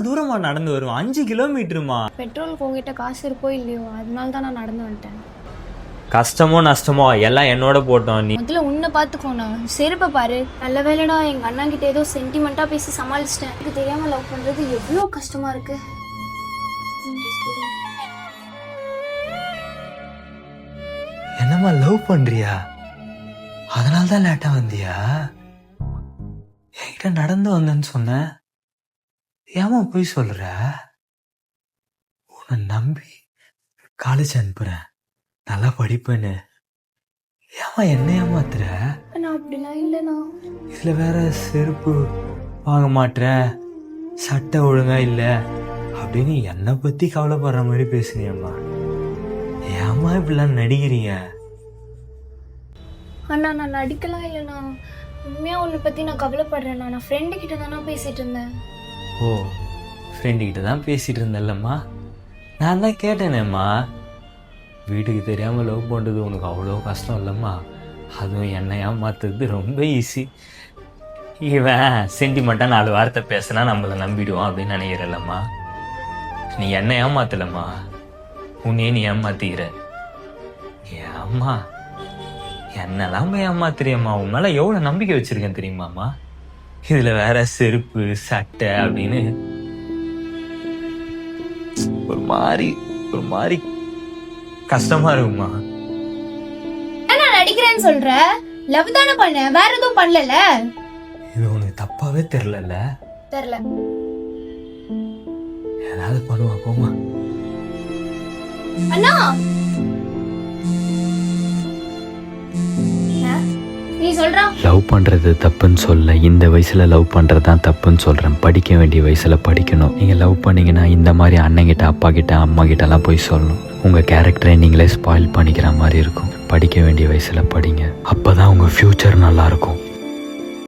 தூரமா நடந்து வருவான்? 5 கிலோமீட்டருமா. பெட்ரோலுக்கு உங்ககிட்ட காசு இருக்கோ இல்லையோ, அதனால தான் நான் நடந்து வந்துட்டேன். கஷ்டமோ நஷ்டமோ எல்லாம் என்னோட போட்டோம். நீ முதல்ல உன்னை பார்த்துக்கோண்ணா. செருப்பை பாரு. நல்ல வேலைடா, எங்க அண்ணா கிட்ட ஏதோ சென்டிமெண்டா பேசி சமாளிச்சிட்டேன். எனக்கு தெரியாம லவ் பண்றது எவ்வளோ கஷ்டமா இருக்கு. என்னம்மா லவ் பண்றியா? அதனால தான் லேட்டா வந்தியா? என்கிட்ட நடந்து வந்தேன்னு சொன்ன, ஏமா போய் சொல்ற? உன்னை நம்பி காலேஜ் அனுப்புறேன், நல்லா படிப்பேன்னு. ஏமா என்ன ஏமாத்துற? நான் அப்படிலாம் இல்லைண்ணா. இதுல வேற செருப்பு வாங்க மாட்ற, சட்டை ஒழுங்கா இல்ல அப்படின்னு என்னை பத்தி கவலைப்படுற மாதிரி பேசுனியம்மா. ஏமா இப்படிலாம் நடிக்கிறீங்க? அண்ணா நான் நடிக்கலாம் இல்லைண்ணா. உண்மையா உன்னை பத்தி நான் கவலைப்படுறேண்ணா. நான் ஃப்ரெண்டு கிட்ட தானே பேசிட்டு இருந்தேன். ஓ, ஃப்ரெண்டு கிட்ட தான் பேசிட்டு இருந்தல்லம்மா. நான் தான் கேட்டேனேம்மா, வீட்டுக்கு தெரியாமல் லவ் பண்ணுறது உனக்கு அவ்வளோ கஷ்டம் இல்லைம்மா, அதுவும் என்னை ஏமாத்துறது ரொம்ப ஈஸி. இவன் சென்டிமெண்ட்டாக 4 வார்த்தை பேசினா நம்மளை நம்பிடுவான் அப்படின்னு நினைக்கிறல்லம்மா. நீ என்ன ஏமாத்தலம்மா, உன்னையே நீ ஏமாத்திக்கிற. ஏம்மா என்னெல்லாம் போய் ஏமாத்துறியம்மா? உன் மேலே எவ்வளோ நம்பிக்கை வச்சிருக்கேன் தெரியுமாம்மா? இதில் வேற செருப்பு சட்டை அப்படின்னு ஒரு மாதிரி கஷ்டமா இருக்குமா? நான் நடிக்கிறேன்னு சொல்ற? லவ் தானே பண்ண, வேற எதுவும் பண்ணல. இது உனக்கு தப்பாவே தெரியல. தெரியல. ஏதாவது பண்ணுவா போமா. அண்ணா நீ சொல்ற லவ் பண்ணுறது தப்புன்னு சொல்ல, இந்த வயசில் லவ் பண்ணுறது தான் தப்புன்னு சொல்கிறேன். படிக்க வேண்டிய வயசில் படிக்கணும். நீங்கள் லவ் பண்ணிங்கன்னா இந்த மாதிரி அண்ணங்கிட்ட அப்பா கிட்ட அம்மா கிட்டலாம் போய் சொல்லணும். உங்கள் கேரக்டரை நீங்களே ஸ்பாயில் பண்ணிக்கிற மாதிரி இருக்கும். படிக்க வேண்டிய வயசில் படிங்க, அப்போ தான் உங்கள் ஃப்யூச்சர் நல்லாயிருக்கும்.